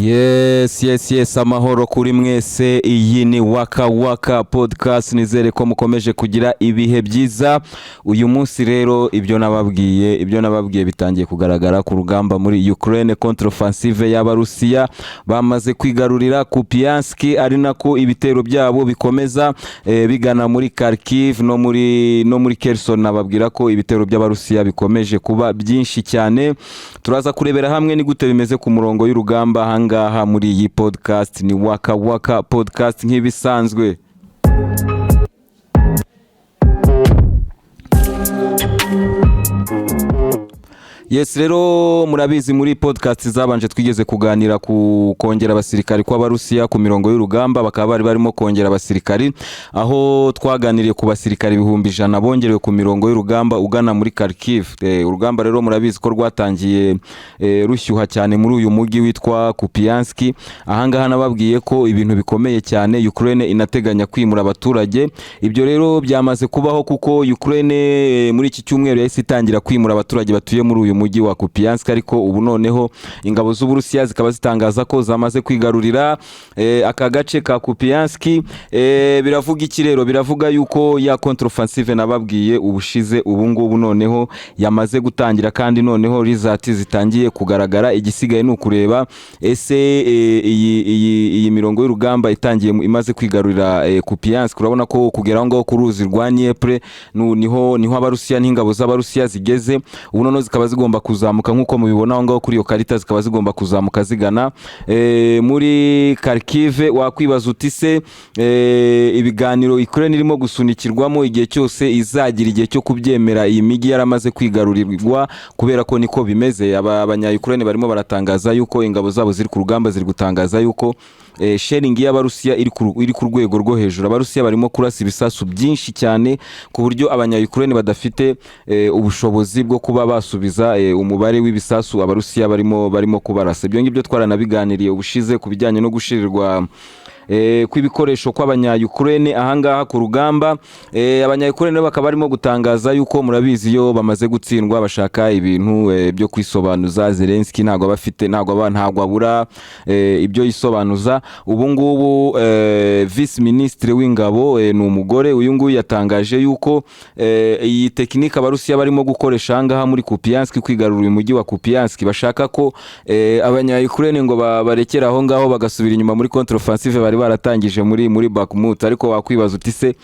Yes, amahoro kuri mwese. Iyi ni Waka Waka podcast, nizere ko mukomeje kugira ibihe byiza. Uyu munsi rero ibyo nababwiye bitangiye kugaragara ku rugamba muri Ukraine. Contre-offensive y'Abarusiya bamaze kwigarurira Kupiansk, ari nako ibitero byabo bikomeza bigana muri Kharkiv no muri Kherson. Nababwira ko ibitero by'Abarusiya bikomeje kuba byinshi cyane. Turaza kurebera hamwe ni gute bimeze ku murongo y'urugamba hangaha muri iyi podcast. Ni Waka Waka podcast nk'ibisanzwe. Yes, rero murabizi muri podcast zabanje twigeze kuganira ku kongera abasirikari kw'Abarusiya ku mirongo y'urugamba. Bakaba bari barimo kongera abasirikari, aho twaganiriye ku basirikari 100,000 bongerewe ku mirongo y'urugamba ugana muri Kharkiv. Urugamba rero murabizi ko rwatangiye rushyuha cyane muri uyu mujyi witwa Kupiansk. Ahangaha nababwiye ko ibintu bikomeye cyane, Ukraine inateganya kwimura abaturage. Ibyo rero byamaze kubaho kuko Ukraine muri iki cyumweru yahise itangira kwimura abaturage batuye muri uyu mujyi wa Kupiansk, ariko ubu noneho ingabo z'Uburusiya zikaba zitangaza ko zamaze kwigarurira aka gace ka Kupiansk. Biravuga iki rero? Biravuga yuko ya contre-offensive nababwiye ubushize ubu ngubu noneho yamaze gutangira, kandi noneho result zitangiye kugaragara. Igisigaye ni ukureba ese iyi mirongo y'urugamba itangiye imaze kwigarurira Kupiansk. Urabona ko kugeraho ngaho ku ruzi rwa Dnepr niho Abarusiya n'ingabo z'Abarusiya zigeze. Ubu noneho zikaba zigomba kuzamuka nkuko mubibona aho ngaho kuri iyo karita, zikaba zigomba kuzamuka zigana muri Kharkiv. Wakwibaza uti se ibiganiro Ukraine irimo gusunikirwamo igihe cyose izagira igihe cyo kubyemera iyi migi yaramaze kwigarurirwa? Kubera ko niko bimeze. Abanya-Ukraine barimo baratangaza yuko ingabo zabo ziri ku rugamba, ziri gutangaza yuko sharing y'Abarusiya iri ku rwego rwo hejuru. Abarusiya barimo kurasa ibisasu byinshi cyane ku buryo abanya-Ukraine badafite ubushobozi bwo kuba basubiza umubare w'ibisasu Abarusiya barimo kubarasa. Ibyo ngibyo twaranabiganiriye ubushize ku bijyanye no gushirirwa kw'ibikoresho kw'abanya-Ukraine ahangaha ku rugamba. Abanya-Ukraine bakaba barimo gutangaza yuko murabizi yo bamaze gutsindwa, bashaka ibintu byo kwisobanuza. Zelensky ntago abura ibyo yisobanuza. Ubu ngubu vice ministre w'ingabo ni umugore. Uyu nguyu yatangaje yuko iyi tekinike Abarusiya barimo gukoresha ahangaha muri Kupiansk, kwigarurira umujyi wa Kupiansk, bashaka ko abanya-Ukraine ngo barekera aho ngaho bagasubira inyuma muri contre-offensive bari baratangije muri Bakhmut. Ariko wakwibaza uti se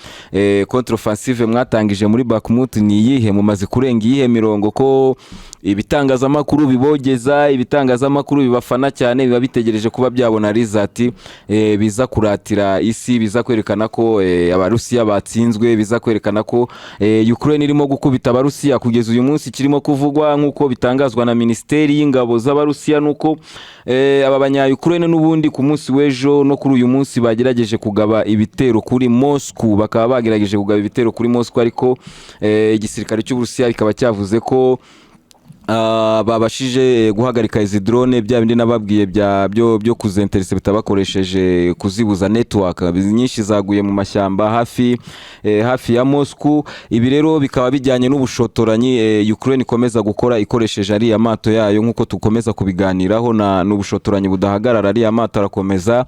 contre-offensive mwatangije muri Bakhmut ni iyihe? Mumaze kurenga iyihe mirongo ko ibitangazamakuru bibogeza, ibitangazamakuru bibafana cyane, biba bitegereje kuba byabona result biza kuratira isi, biza kwerekana ko Abarusiya batsinzwe, biza kwerekana ko Ukraine irimo gukubita Abarusiya. Kugeza uyu munsi kirimo kuvugwa nkuko bitangazwa na Ministeri y'Ingabo z'Abarusiya nuko aba banya-Ukraine n'ubundi ku munsi w'ejo no kuri uyu munsi bagerageje kugaba ibitero kuri Moscow. Bakaba bagerageje kugaba ibitero kuri Moscow, ariko igisirikare cy'Uburusiya kikaba cyavuze ko babashije guhagarika izi drone, bya bindi nababwiye byo kuzintercepta bakoresheje kuzibuza network. Nyinshi zaguye mu mashyamba hafi ya Moscow. Ibi rero bikaba bijyanye n'ubushotoranyi Ukraine ikomeza gukora ikoresheje ari amato yayo, nkuko tukomeza kubiganiraho. N'ubushotoranyi budahagarara. Ari amato arakomeza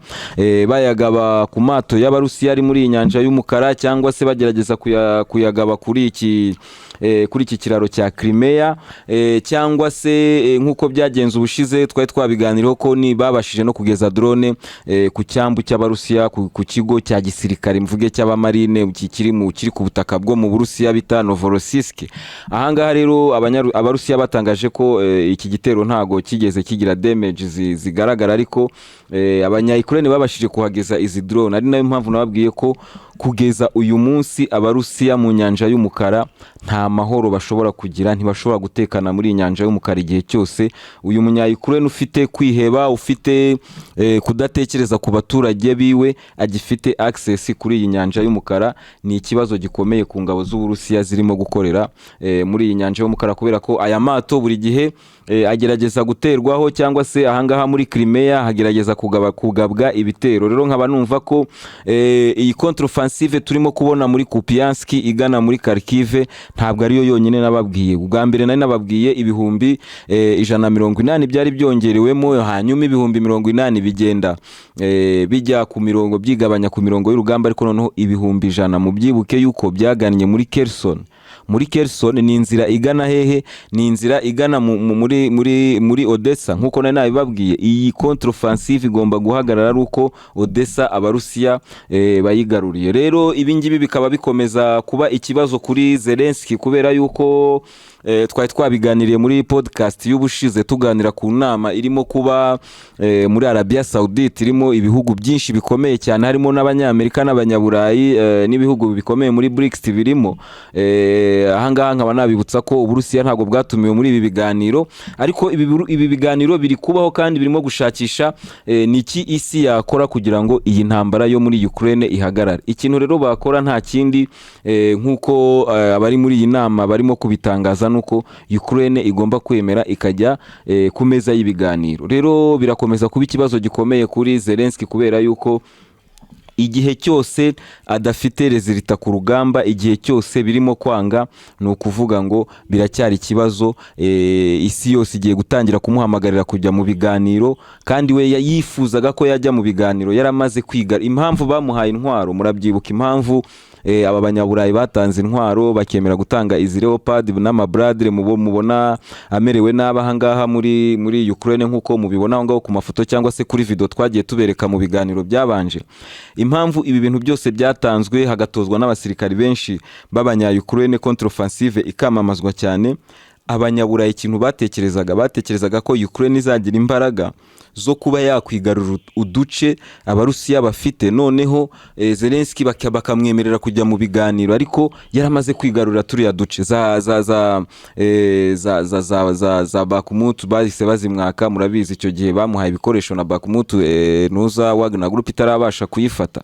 bayagaba ku mato y'Abarusiya ari muri inyanja y'umukara, cyangwa se bagerageza kuyagaba kuri iki kiraro cya Crimea, cyangwa se nkuko byagenze ubushize twari twabiganiraho ko ni babashije no kugeza drone ku cyambu cy'Abarusiya, ku kigo cya gisirikare mvuge cy'abamarine kiri ku butaka bwo mu Burusiya bita Novorossiysk. Ahangaha rero Abarusiya batangaje ko iki gitero ntago kigeze kigira damage zigaragara, ariko abanya-Ukraine babashije kuhageza izi drone. Ari nayo mpamvu nababwiye ko kugeza uyu munsi Abarusiya mu nyanja y'umukara nta mahoro bashobora kugira, ntibashobora gutekana muri inyanja y'umukara igihe cyose. Uyu munya-Ukraine ufite kwiheba, ufite kudatekereza ku baturage biwe, agifite access kuri iyi nyanja y'umukara, ni ikibazo gikomeye ku ngabo z'Uburusiya zirimo gukorera muri iyi nyanja y'umukara, kubera ko aya mato buri gihe agerageza guterwaho, cyangwa se ahangaha muri Crimea hagerageza kugabwa ibitero. Rero nkaba numva ko iyi contre-offensive turimo kubona muri Kupiansk igana muri Kharkiv ntabwo ariyo yonyine nababwiye. Ubwa mbere nari nababwiye ibihumbi 180 byari byongerewemo, hanyuma ibihumbi 80 bigenda bijya ku mirongo byigabanya ku mirongo y'urugamba, ariko noneho ibihumbi 100 mu byibuke yuko byagannye muri Kherson. Muri Kherson ni inzira igana hehe? Ni inzira igana muri Odessa. Nkuko nari nabibabwiye, iyi contre-offensive igomba guhagarara ari uko Odessa abarusiya bayigaruriye. Rero ibingibi bikaba bikomeza kuba ikibazo kuri Zelensky, kubera yuko twari twabiganiriye muri podcast y'ubushize tuganira ku nama irimo kuba muri Arabia Saudite, irimo ibihugu byinshi bikomeye cyane, harimo n'Abanyamerika n'Abanyaburayi n'ibihugu bikomeye muri BRICS birimo. Ahangaha nkaba nabibutsa ko Uburusiya ntabwo bwatumiwe muri ibi biganiro, ariko ibi biganiro biri kubaho kandi birimo gushakisha niki isi yakora kugira ngo iyi ntambara yo muri Ukraine ihagarare. Ikintu rero bakora nta kindi nkuko abari muri iyi nama barimo kubitangaza nuko Ukraine igomba kwemera ikajya ku meza y'ibiganiro. Rero birakomeza kuba ikibazo gikomeye kuri Zelensky, kubera yuko igihe cyose adafite rezilita ku rugamba, igihe cyose birimo kwanga, ni ukuvuga ngo biracyari ikibazo. Isi yose igiye gutangira kumuhamagarira kujya mu biganiro, kandi we yifuzaga ko yajya mu biganiro. Yaramaze kwiga impamvu bamuhaye intwaro, murabyibuka impamvu aba Banyaburayi batanze intwaro bakemera gutanga izi Leopard n'amabradre mubona amerewe n'abahangaha muri Ukraine, nkuko mubibona aho ngaho ku mafoto cyangwa se kuri video twagiye tubereka mu biganiro byabanje. Impamvu ibi bintu byose byatanzwe hagatozwa n'abasirikari benshi b'Abanya-Ukraine, contre-offensive ikamamazwa cyane, Abanyaburayi ikintu batekerezaga ko Ukraine izagira imbaraga zo kuba yakwigarura uduce abarusiya bafite, noneho Zelensky bakamwemerera kujya mu biganiro, ariko yaramaze kwigarura turiya duce za Bakhmut bahise bazimwaka. Murabizi icyo gihe bamuhaye ibikoresho na Bakhmut nuza Wagner Group itarabasha kuyifata,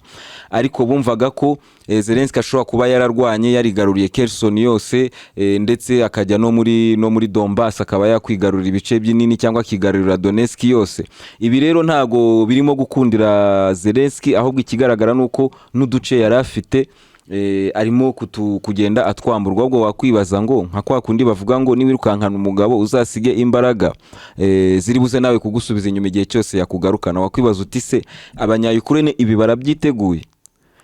ariko bumvaga ko Zelensky ashobora kuba yararwanye yarigaruriye Kherson yose, ndetse akajya no muri Donbass akaba yakwigarurira ibice binini, cyangwa akigarurira Donetsk yose. Ibi rero ntago birimo gukundira Zelensky, ahubwo ikigaragara nuko n'uduce yari afite arimo kugenda atwamburwa. Ubwo wakwibaza ngo nka kwa kundi bavuga ngo niwirukankana umugabo uzasige imbaraga ziri buze nawe kugusubiza inyuma igihe cyose yakugarukana. Wakwibaza uti se Abanya-Ukraine ibi barabyiteguye?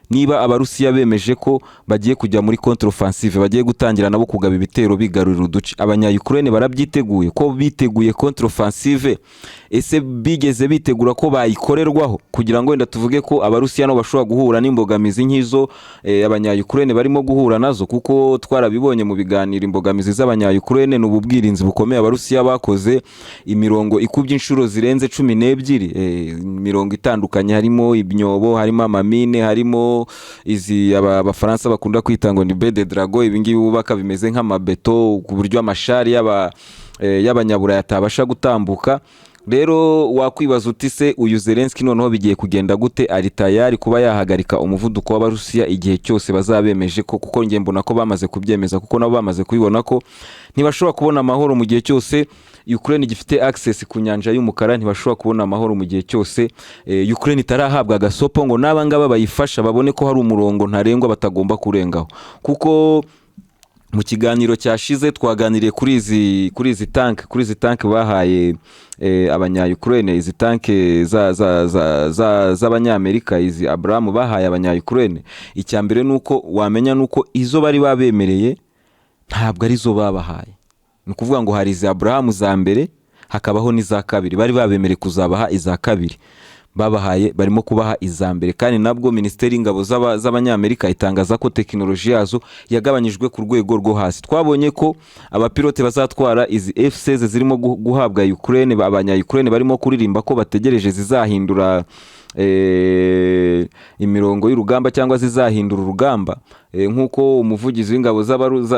Niba abarusiya bemeje ko bagiye kujya muri contre-offensive, bagiye gutangira nabo kugaba ibitero bigarurira uduce, Abanya-Ukraine barabyiteguye? Ko biteguye contre-offensive, ese bigeze bitegura ko bayikorerwaho kugira ngo wenda tuvuge ko abarusiya no bashobora guhura n'imbogamizi nk'izo Abanya-Ukraine barimo guhura nazo? Kuko twarabibonye mu biganiro imbogamizi z'Abanya-Ukraine n'ubu bwirinzi bukomeye abarusiya bakoze, imirongo ikubye inshuro zirenze 12, imirongo itandukanye, harimo ibyobo, harimo amamine, harimo izi abafaransa bakunda kwita ngo ni bede drago. Ibingibi bubaka bimeze nk'amabeto ku buryo amashari y'Abanyaburayi atabasha gutambuka. Rero wakwibaza uti se uyu Zelensky noneho bigiye kugenda gute? Ari tayari kuba yahagarika umuvuduko w'abarusiya igihe cyose bazabemeje ko? Kuko nge mbona ko bamaze kubyemeza, kuko nabo bamaze kubibona ko ntibashobora kubona amahoro mu gihe cyose Ukraine gifite access ku nyanja y'umukara. Ntibashobora kubona amahoro mu gihe cyose Ukraine itarahabwa agasopo ngo n'abangaba bayifasha babone ko hari umurongo ntarengwa batagomba kurengaho. Kuko mu kiganiro cyashize twaganiriye kuri izi tank bahaye Abanya-Ukraine, izi tank z'Abanyamerika, izi Abraham bahaye Abanya-Ukraine. Icyambere nuko wamenya nuko izo bari babemereye ntabwo ari zo babahaye. Ni kuvuga ngo hari izi Abraham za mbere hakabaho n'iza kabiri. Bari babemereye kuzabaha iza kabiri, babahaye barimo kubaha izambere, kandi nabwo Minisiteri y'Ingabo z'Abanyamerika itangaza ko tekinoloji yazo yagabanyijwe ku rwego rwo hasi. Twabonye ko abapilote bazatwara izi F-16 zirimo guhabwa Ukraine, Abanya-Ukraine barimo kuririmba ko bategereje zizahindura imirongo y'urugamba cyangwa zizahindura urugamba, nkuko umuvugizi w'ingabo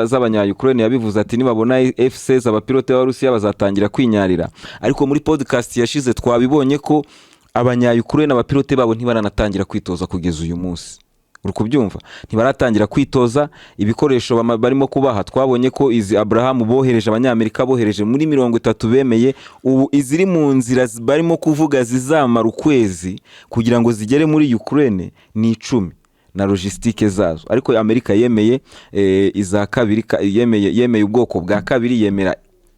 z'Abanya-Ukraine yabivuze ati nibabona F-16 abapilote b'Abarusiya bazatangira kwinyarira. Ariko muri podcast yashize twabibonye ko Abanya-Ukraine abapilote babo ntibaranatangira kwitoza kugeza uyu munsi. uri kubyumva, ntibaratangira kwitoza ibikoresho barimo kubaha. Twabonye ko izi Abraham bohereje, abanyamerika bohereje muri 30 bemeye, ubu iziri mu nzira barimo kuvuga zizamara ukwezi kugira ngo zigere muri Ukraine ni 10 na logistique zazo. Ariko Amerika yemeye iza kabiri, yemeye ubwoko bwa kabiri, yemera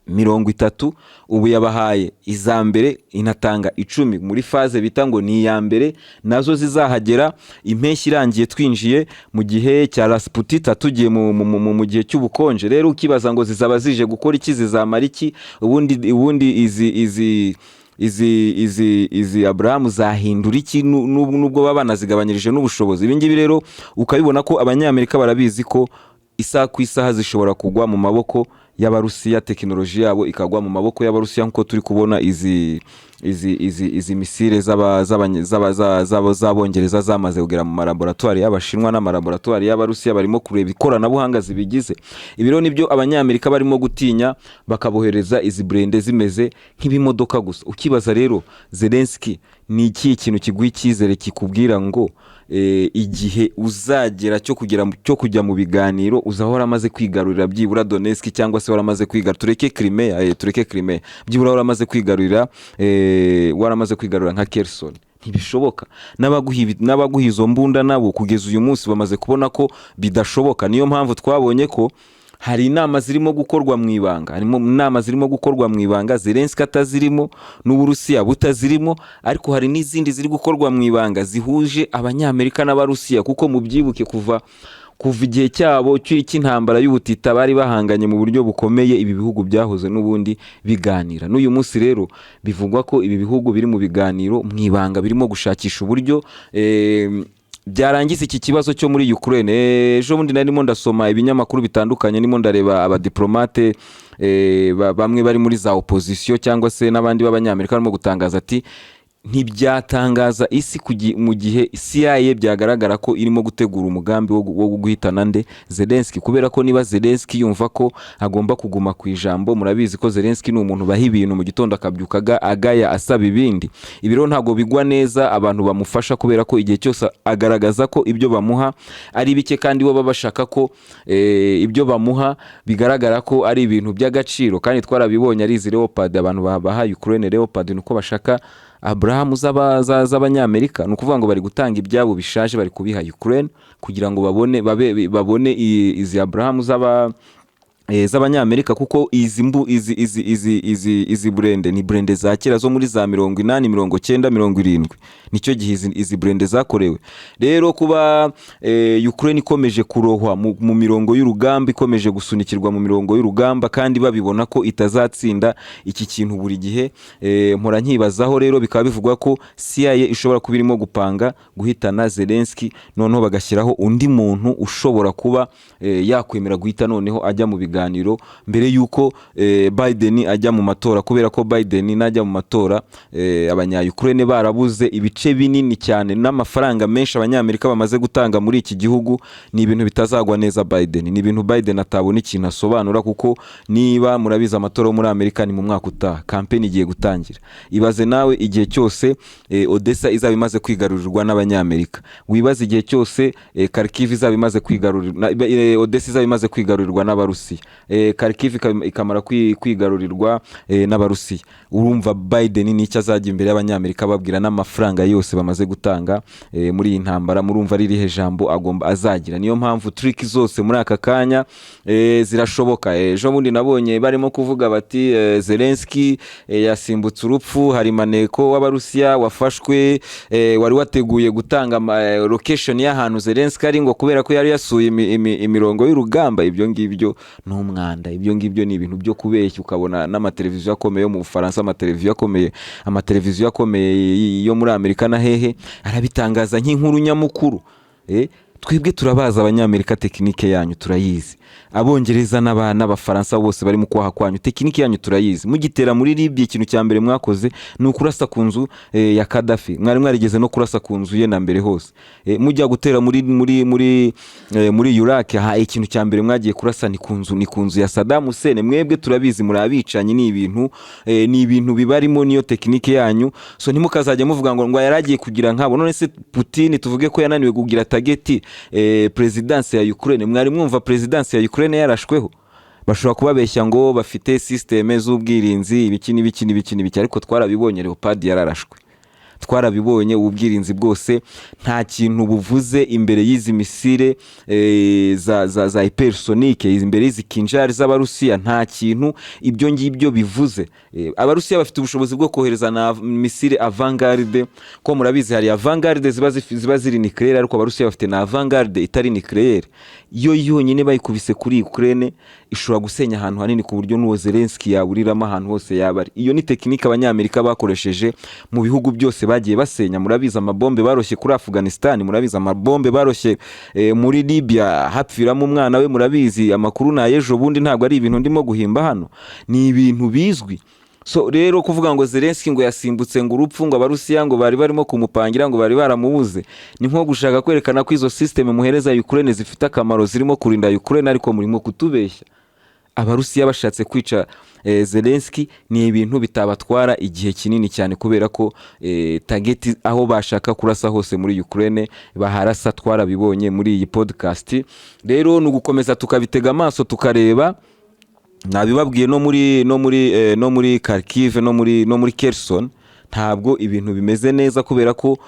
30. Ubu yabahaye iza mbere, inatanga 10 muri faze bita ngo ni ya mbere, nazo zizahagera impeshyi irangiye, twinjiye mu gihe cya Rasputita, tugiye mu gihe cy'ubukonje. Rero ukibaza ngo zizaba zije gukora iki, zizamara iki? Ubundi izi Abraham zahindura iki nubwo baba banazigabanyirije n'ubushobozi? Ibi ngibi rero ukabibona ko abanyamerika barabizi ko isaha ku isaha zishobora kugwa mu maboko y'Abarusiya, tekinoloji yabo ikagwa mu maboko y'Abarusiya, nkuko turi kubona izi misile z'Abongereza zamaze kugera mu laboratoire y'Abashinwa n'amalaboratoire y'Abarusiya, barimo kureba ikoranabuhanga zibigize. Ibiro nibyo abanyamerika barimo gutinya, bakabohereza izi blende zimeze nk'ibimodoka gusa. Ukibaza rero Zelensky ni iki kintu kiguha icyizere kikubwira ngo igihe uzagera cyo kujya mu biganiro uzahora amaze kwigarurira byibura Donetsk, cyangwa se waramaze kwigarurira, tureke Crimea, byibura waramaze kwigarurira waramaze kwigarurira nka Kherson? Ntibishoboka. N'abaguha izo mbunda nabo kugeza uyu munsi bamaze kubona ko bidashoboka. Niyo mpamvu twabonye ko hari inama zirimo gukorwa mu ibanga, Zelensky atazirimo n'Uburusiya butazirimo, ariko hari n'izindi ziri gukorwa mu ibanga zihuje abanyamerika n'Abarusiya, kuko mubyibuke kuva igihe cyabo cy'intambara y'ubutita bari bahanganye mu buryo bukomeye. Ibi bihugu byahoze n'ubundi biganira. N'uyu munsi rero bivugwa ko ibi bihugu biri mu biganiro mu ibanga, birimo gushakisha uburyo byarangiza iki kibazo cyo muri Ukraine. Ejo bundi narimo ndasoma ibinyamakuru bitandukanye, nimo ndareba abadiplomate bamwe bari muri za opposition cyangwa se n'abandi b'abanyamerika barimo gutangaza ati ntibyatangaza isi mu gihe CIA byagaragara ko irimo gutegura umugambi wo guhitana nde Zelensky, kubera ko niba Zelensky yumva ko agomba kuguma ku ijambo, murabizi ko Zelensky ni umuntu baha ibintu mu gitondo akabyukaga agaya asaba ibindi. Ibiro ntago bigwa neza abantu bamufasha, kubera ko igihe cyose agaragaza ko ibyo bamuha ari bike, kandi bo bashaka ko ibyo bamuha bigaragara ko ari ibintu by'agaciro. Kandi twarabibonye ari izi Leopard, abantu baha Ukraine Leopard nuko bashaka Abraham z'abanyamerika. Ni ukuvuga ngo bari gutanga ibyabo bishaje, bari kubiha Ukraine kugira ngo babone izi Abraham z'abanyamerika, kuko izi blende ni blende za kera zo muri za 80, 90, 70, nicyo gihe izi blende zakorewe. Rero kuba Ukraine ikomeje kurohwa mu mirongo y'urugamba, ikomeje gusunikirwa mu mirongo y'urugamba, kandi babibona ko itazatsinda iki kintu buri gihe, mpora nkibazaho. Rero bikaba bivugwa ko CIA ishobora kuba irimo gupanga guhitana Zelensky, noneho bagashyiraho undi muntu ushobora kuba yakwemera guhita noneho ajya mu biganiro mbere yuko Biden ajya mu matora, kubera ko Biden najya mu matora abanya-Ukraine barabuze ibice binini cyane n'amafaranga menshi abanyamerika bamaze gutanga muri iki gihugu. Ni ibintu bitazagwa neza Biden, ni ibintu Biden atabona ikintu asobanura, kuko niba murabiza amatora muri Amerika ni mu mwaka utaha, campaign igiye gutangira. Ibaze nawe igihe cyose Odessa izaba imaze kwigarurirwa n'abanyamerika, wibaze igihe cyose Kharkiv izaba imaze kwigarurirwa, Odessa izaba imaze kwigarurirwa n'Abarusiya, Kharkiv ikamara kwigarurirwa n'Abarusiya. Urumva Biden n'icyo azajya imbere y'abanyamerika babwira n'amafaranga yose bamaze gutanga muri iyi ntambara, murumva ririhe jambo agomba azagira. Niyo mpamvu trick zose muri aka kanya zirashoboka. Ejo bundi nabonye barimo kuvuga bati Zelensky yasimbutse urupfu, hari maneko w'Abarusiya wafashwe, wari wateguye gutanga location y'ahantu Zelensky ari, ngo kubera ko yari yasuye imirongo y'urugamba. Ibyo ngibyo n'umwanda, ibyo ngibyo ni ibintu byo kubeshya. Ukabona n'amateleviziyo akomeye yo mu Bufaransa, amateleviziyo akomeye yo muri Amerika na hehe arabitangaza nk'inkuru nyamukuru. Twebwe turabaza abanyamerika, tekinike yanyu turayizi. Abongereza n'Abafaransa bose bari mu kwaha kwanyu, tekinike yanyu turayizi. Mugitera muri Libya, ikintu cya mbere mwakoze ni ukurasa ku nzu ya Gaddafi. Mwari mwarigeze no kurasa ku nzu ye na mbere hose. Mujya gutera muri Iraq, ikintu cya mbere mwagiye kurasa ni ku nzu ya Saddam Hussein. Mwebwe turabizi muri abicanyi, ni ibintu bibarimo, niyo tekinike yanyu. So ntimukazajya muvuga ngo yaragiye kugira nkabo. None se Putin tuvuge ko yananiwe kugira target, presidence ya Ukraine. Mwari mwumva presidence ya Ukraine yarashweho? Bashobora kubabeshya ngo bafite systeme z'ubwirinzi ibiki n'ibiki, ariko twarabibonye Leopard yararashwe. Twarabibonye ubwirinzi bwose nta kintu buvuze imbere y'izi misile za hypersonique, imbere y'izi kinjari z'Abarusiya nta kintu ibyo ngibyo bivuze. Abarusiya bafite ubushobozi bwo kohereza na misile avant-garde, ko murabizi hari avant-garde ziba ziri nucleaire, ariko Abarusiya bafite na avant-garde itari nucleaire. Yo yonyine bayikubise kuri Ukraine ishobora gusenya ahantu hanini ku buryo n'uwo Zelensky yaburiramo ahantu hose yabari. Iyo ni tekinike abanyamerika bakoresheje mu bihugu byose bagiye basenya. Murabizi amabombe baroshye kuri Afghanistan, murabizi amabombe baroshye muri Libya hapfiramo umwana we, murabizi amakuru na ejo bundi, ntabwo ari ibintu ndimo guhimba hano, ni ibintu bizwi. So rero kuvuga ngo Zelensky ngo yasimbutse ngo urupfu, ngo Abarusiya ngo bari barimo kumupangira, ngo bari baramubuze, ni nko gushaka kwerekana ko izo system muhereza Ukraine zifite akamaro, zirimo kurinda Ukraine, ariko murimo kutubeshya. Abarusiya bashatse kwica Zelensky ni ibintu bitabatwara igihe kinini cyane, kubera ko target aho bashaka kurasa hose muri Ukraine baharasa. Twarabibonye muri iyi podcast. Rero nugukomeza tukabitega amaso tukareba. Nabibabwiye no muri Kharkiv no muri Kherson ntabwo ibintu bimeze neza, kubera ko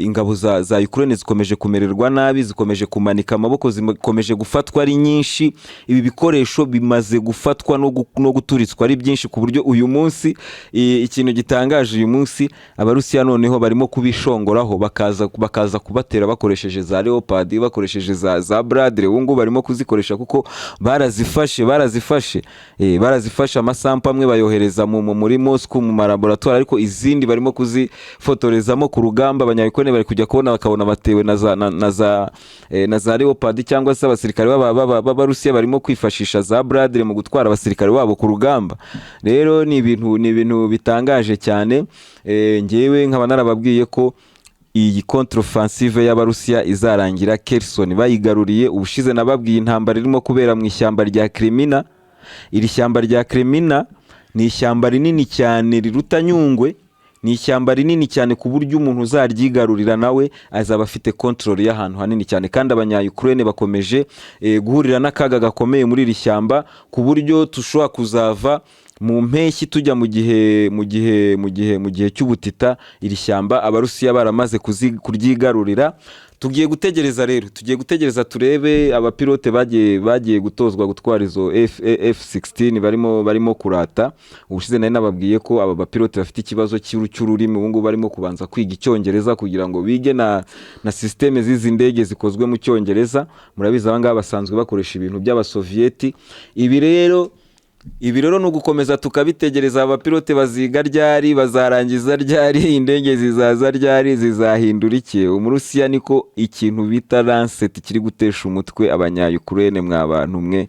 ingabo za Ukraine zikomeje kumererwa nabi, zikomeje kumanika amaboko, zikomeje gufatwa ari nyinshi. Ibi bikoresho bimaze gufatwa no guturitswa ari byinshi, ku buryo uyu munsi ikintu gitangaje, uyu munsi Abarusiya noneho barimo kubishongoraho, bakaza kubatera bakoresheje za Leopard, bakoresheje za Bradley. Ubu ngubu barimo kuzikoresha kuko barazifashe amasample amwe bayohereza muri Moscow mu laboratoire, ariko izindi barimo kuzifotorezamo ku rugamba. Abanyayukraine bari kujya bakabona batewe na za Leopard, cyangwa se abasirikare b'Abarusiya barimo kwifashisha za Bradley mu gutwara abasirikare babo ku rugamba. Rero ni ibintu bitangaje cyane. Ngewe nkaba narababwiye ko iyi contre-offensive y'Abarusiya izarangira Kherson bayigaruriye. Ubushize nababwiye intambara irimo kubera mu ishyamba rya Kremina. Iri shyamba rya Kremina ni ishyamba rinini cyane riruta Nyungwe, ni ishyamba rinini cyane ku buryo umuntu uzaryigarurira nawe azaba afite control y'ahantu hanini cyane. Kandi abanya-Ukraine bakomeje guhurira n'akaga gakomeye muri iri shyamba, ku buryo tushobora kuzava mu mpeshyi tujya mu gihe cy'ubutita iri shyamba Abarusiya baramaze kuryigarurira. Tugiye gutegereza turebe abapilote bagiye gutozwa gutwara izo F-16 barimo kurata. Ubushize nari nababwiye ko aba bapilote bafite ikibazo cy'ururimi, ubu ngubu barimo kubanza kwiga Icyongereza kugira ngo bige na systeme z'izi ndege zikozwe mu Cyongereza. Murabizi abangaba basanzwe bakoresha ibintu by'Abasovieti. Ibi rero ni ugukomeza tukabitegereza. Abapilote baziga ryari, bazarangiza ryari, indege zizaza ryari, zizahindura iki? Umurusiya niko ikintu bita Lancet kiri gutesha umutwe abanya-Ukraine. Mwabantu mwe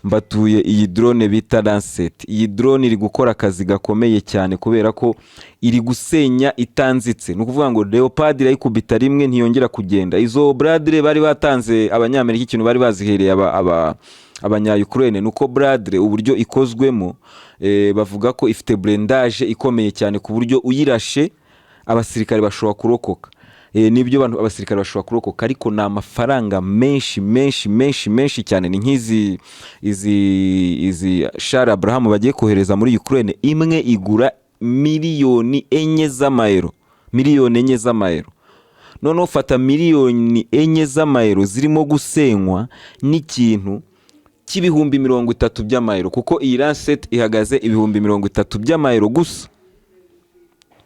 mbatuye iyi drone bita Lancet. Iyi drone iri gukora akazi gakomeye cyane, kubera ko iri gusenya itanzitse. Ni ukuvuga ngo Leopard irayikubita rimwe ntiyongera kugenda. Izo Bradley bari batanze abanyamerika ikintu bari bazihereye abanya-Ukraine, nuko Bradley uburyo ikozwemo bavuga ko ifite blindage ikomeye cyane, ku buryo uyirashe abasirikare bashobora kurokoka. Nibyo abasirikare bashobora kurokoka, ariko na amafaranga menshi cyane. Ni nk'izi Shar Abraham bagiye kohereza muri Ukraine, imwe igura miliyoni 4 z'amayero. None ufata miliyoni 4 z'amayero zirimo gusenywa n'ikintu cy'ibihumbi 30 by'amayero, kuko iyi Lancet ihagaze ibihumbi 30 by'amayero gusa.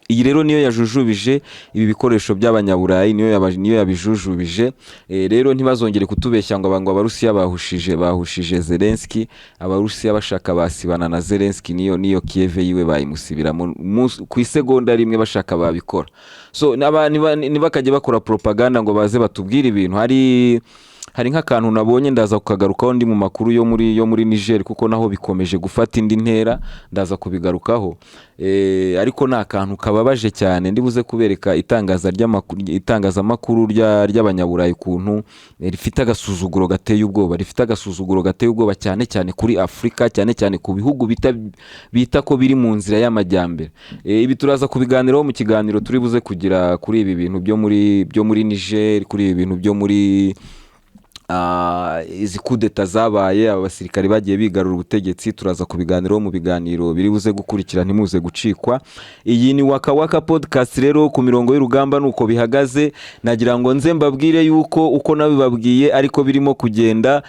Iyi rero niyo yajujubije ibi bikoresho by'abanyaburayi, niyo yabijujubije. Rero ntibazongere kutubeshya ngo Abarusiya bahushije Zelensky. Abarusiya bashaka basibana na Zelensky, niyo Kiev yiwe bayimusibiramo ku isegonda rimwe bashaka babikora. So nibakajye bakora propaganda ngo baze batubwire ibintu. Hari hari nk'akantu nabonye ndaza kukagarukaho ndi mu makuru yo muri Niger kuko naho bikomeje gufata indi ntera ndaza kubigarukaho. Ariko ni akantu kababaje cyane ndibuze kubereka itangazamakuru ry'abanyaburayi kuntu rifite agasuzuguro gateye ubwoba cyane cyane kuri Afrika, cyane cyane ku bihugu bita ko biri mu nzira y'amajyambere. Ibi turaza kubiganiraho mu kiganiro turi buze kugira kuri ibi bintu byo muri Niger, kuri ibi bintu byo muri izi kudeta zabaye abasirikari bagiye bigarura ubutegetsi. Turaza kubiganiraho mu biganiro biri buze gukurikira, ntimuze gucikwa. Iyi ni Waka Waka podcast rero, ku mirongo y'urugamba nuko bihagaze. Nagira ngo nze mbabwire yuko uko nabibabwiye ariko birimo kugenda.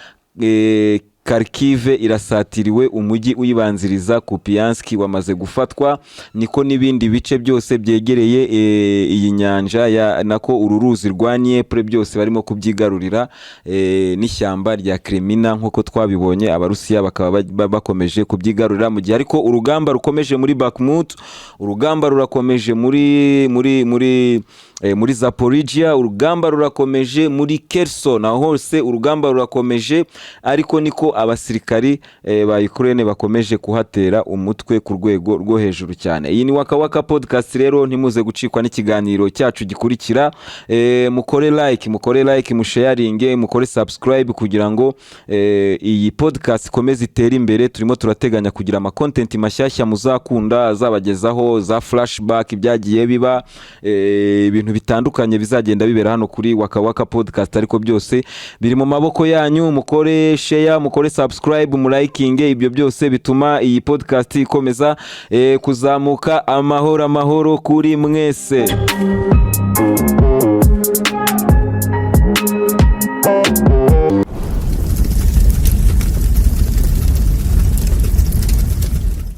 Kharkiv irasatiriwe, umujyi uyibanziriza Kupiansk wamaze gufatwa, niko n'ibindi bice byose byegereye iyi nyanja nako ururuzi rwa Dnieper byose barimo kubyigarurira, n'ishyamba rya Kremina nk'uko twabibonye. Abarusiya bakaba bakomeje kubyigarurira mu gihe ariko urugamba rukomeje muri Bakhmut, urugamba rurakomeje muri Zaporizhia, urugamba rurakomeje muri Kherson, naho hose urugamba rurakomeje, ariko niko abasirikari ba Ukraine bakomeje kuhatera umutwe ku rwego rwo hejuru cyane. Iyi ni Waka Waka podcast rero, ntimuze gucikwa n'ikiganiro cyacu gikurikira. Mukore like, musharinge, mukore subscribe kugira ngo iyi podcast ikomeze itere imbere. Turimo turateganya kugira ama content mashyashya muzakunda azabagezaho za flashback ibyagiye biba, ibintu bitandukanye bizagenda bibera hano kuri Waka Waka podcast, ariko byose biri mu maboko yanyu. Mukore share, mukore subscribe, murikinge, ibyo byose bituma iyi podcast ikomeza kuzamuka. Amahoro kuri mwese.